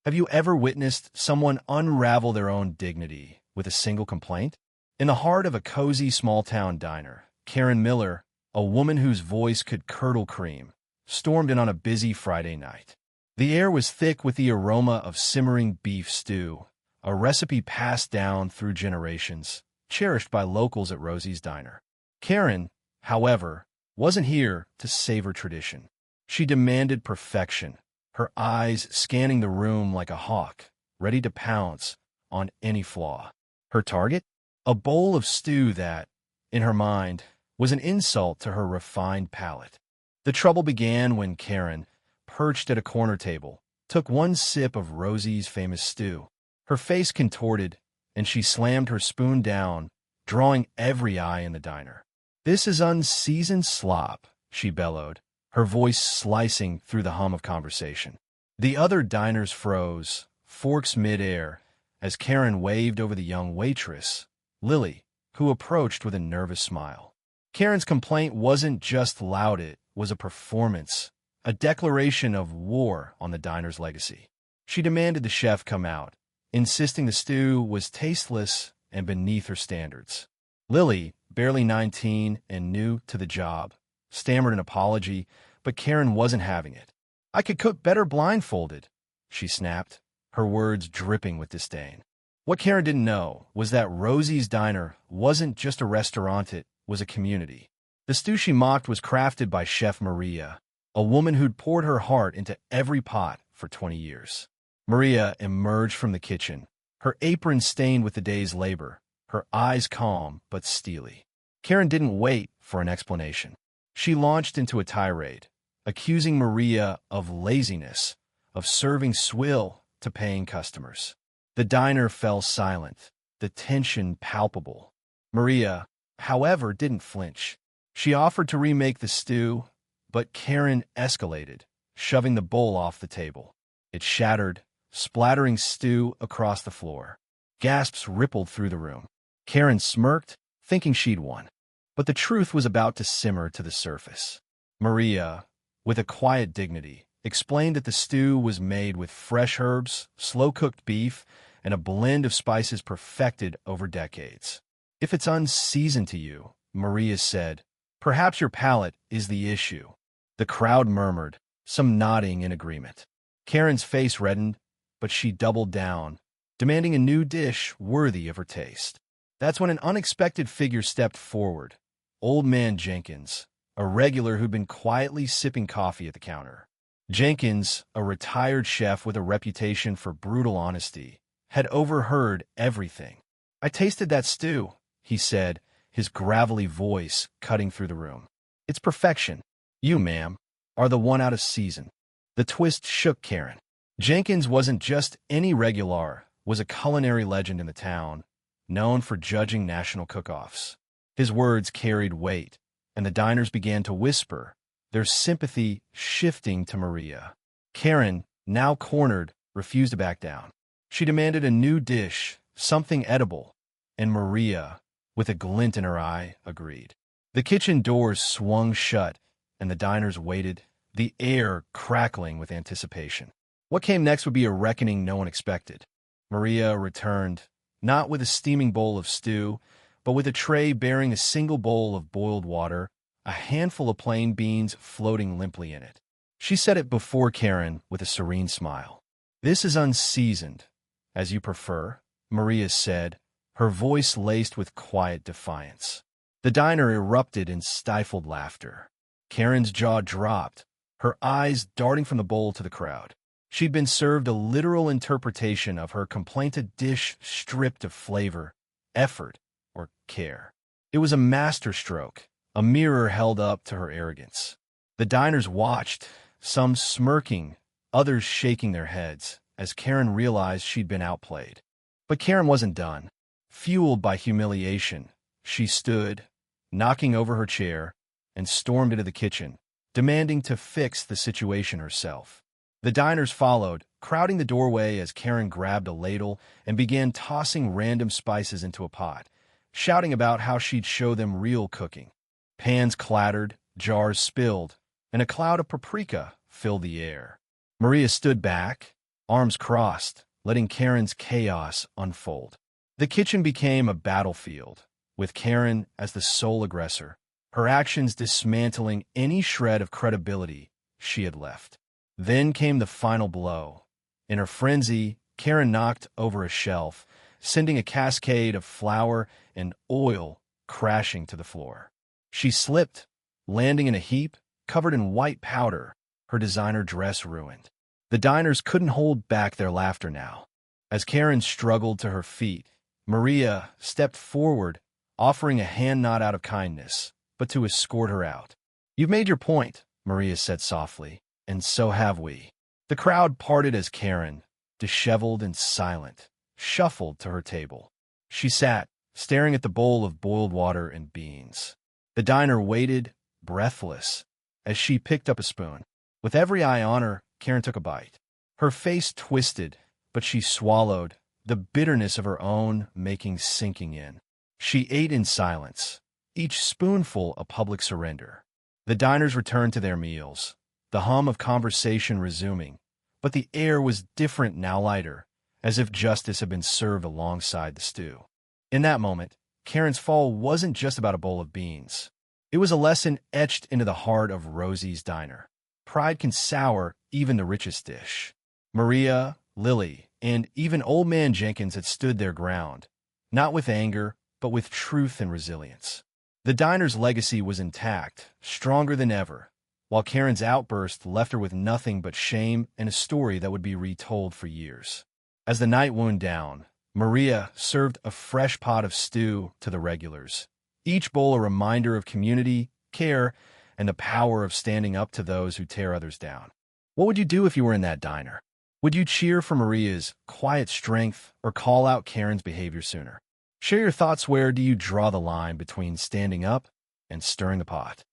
Have you ever witnessed someone unravel their own dignity with a single complaint? In the heart of a cozy small-town diner, Karen Miller, a woman whose voice could curdle cream, stormed in on a busy Friday night. The air was thick with the aroma of simmering beef stew, a recipe passed down through generations, cherished by locals at Rosie's Diner. Karen, however, wasn't here to savor tradition. She demanded perfection, her eyes scanning the room like a hawk, ready to pounce on any flaw. Her target? A bowl of stew that, in her mind, was an insult to her refined palate. The trouble began when Karen, perched at a corner table, took one sip of Rosie's famous stew. Her face contorted, and she slammed her spoon down, drawing every eye in the diner. "This is unseasoned slop," she bellowed, her voice slicing through the hum of conversation. The other diners froze, forks mid-air, as Karen waved over the young waitress, Lily, who approached with a nervous smile. Karen's complaint wasn't just loud, it was a performance, a declaration of war on the diner's legacy. She demanded the chef come out, insisting the stew was tasteless and beneath her standards. Lily, barely 19 and new to the job, stammered an apology, but Karen wasn't having it. "I could cook better blindfolded," she snapped, her words dripping with disdain. What Karen didn't know was that Rosie's Diner wasn't just a restaurant, it was a community. The stew she mocked was crafted by Chef Maria, a woman who'd poured her heart into every pot for 20 years. Maria emerged from the kitchen, her apron stained with the day's labor, her eyes calm but steely. Karen didn't wait for an explanation. She launched into a tirade, accusing Maria of laziness, of serving swill to paying customers. The diner fell silent, the tension palpable. Maria, however, didn't flinch. She offered to remake the stew, but Karen escalated, shoving the bowl off the table. It shattered, splattering stew across the floor. Gasps rippled through the room. Karen smirked, thinking she'd won. But the truth was about to simmer to the surface. Maria, with a quiet dignity, explained that the stew was made with fresh herbs, slow-cooked beef, and a blend of spices perfected over decades. "If it's unseasoned to you," Maria said, "perhaps your palate is the issue." The crowd murmured, some nodding in agreement. Karen's face reddened, but she doubled down, demanding a new dish worthy of her taste. That's when an unexpected figure stepped forward. Old Man Jenkins, a regular who'd been quietly sipping coffee at the counter. Jenkins, a retired chef with a reputation for brutal honesty, had overheard everything. "I tasted that stew," he said, his gravelly voice cutting through the room. "It's perfection. You, ma'am, are the one out of season." The twist shook Karen. Jenkins wasn't just any regular, was a culinary legend in the town, known for judging national cook-offs. His words carried weight, and the diners began to whisper, their sympathy shifting to Maria. Karen, now cornered, refused to back down. She demanded a new dish, something edible, and Maria, with a glint in her eye, agreed. The kitchen doors swung shut, and the diners waited, the air crackling with anticipation. What came next would be a reckoning no one expected. Maria returned, not with a steaming bowl of stew, but with a tray bearing a single bowl of boiled water, a handful of plain beans floating limply in it. She set it before Karen with a serene smile. "This is unseasoned, as you prefer," Maria said, her voice laced with quiet defiance. The diner erupted in stifled laughter. Karen's jaw dropped, her eyes darting from the bowl to the crowd. She'd been served a literal interpretation of her complaint, a dish stripped of flavor, effort, or care. It was a masterstroke, a mirror held up to her arrogance. The diners watched, some smirking, others shaking their heads, as Karen realized she'd been outplayed. But Karen wasn't done. Fueled by humiliation, she stood, knocking over her chair, and stormed into the kitchen, demanding to fix the situation herself. The diners followed, crowding the doorway as Karen grabbed a ladle and began tossing random spices into a pot, shouting about how she'd show them real cooking. Pans clattered, jars spilled, and a cloud of paprika filled the air. Maria stood back, arms crossed, letting Karen's chaos unfold. The kitchen became a battlefield, with Karen as the sole aggressor, her actions dismantling any shred of credibility she had left. Then came the final blow. In her frenzy, Karen knocked over a shelf, sending a cascade of flour and oil crashing to the floor. She slipped, landing in a heap covered in white powder, her designer dress ruined. The diners couldn't hold back their laughter now. As Karen struggled to her feet, Maria stepped forward, offering a hand nod out of kindness, but to escort her out. "You've made your point," Maria said softly, "and so have we." The crowd parted as Karen, disheveled and silent, shuffled to her table. She sat, staring at the bowl of boiled water and beans. The diner waited, breathless, as she picked up a spoon. With every eye on her, Karen took a bite. Her face twisted, but she swallowed, the bitterness of her own making sinking in. She ate in silence, each spoonful a public surrender. The diners returned to their meals, the hum of conversation resuming, but the air was different now, lighter, as if justice had been served alongside the stew. In that moment, Karen's fall wasn't just about a bowl of beans. It was a lesson etched into the heart of Rosie's diner. Pride can sour even the richest dish. Maria, Lily, and even Old Man Jenkins had stood their ground, not with anger, but with truth and resilience. The diner's legacy was intact, stronger than ever, while Karen's outburst left her with nothing but shame and a story that would be retold for years. As the night wound down, Maria served a fresh pot of stew to the regulars, each bowl a reminder of community, care, and the power of standing up to those who tear others down. What would you do if you were in that diner? Would you cheer for Maria's quiet strength or call out Karen's behavior sooner? Share your thoughts. Where do you draw the line between standing up and stirring the pot?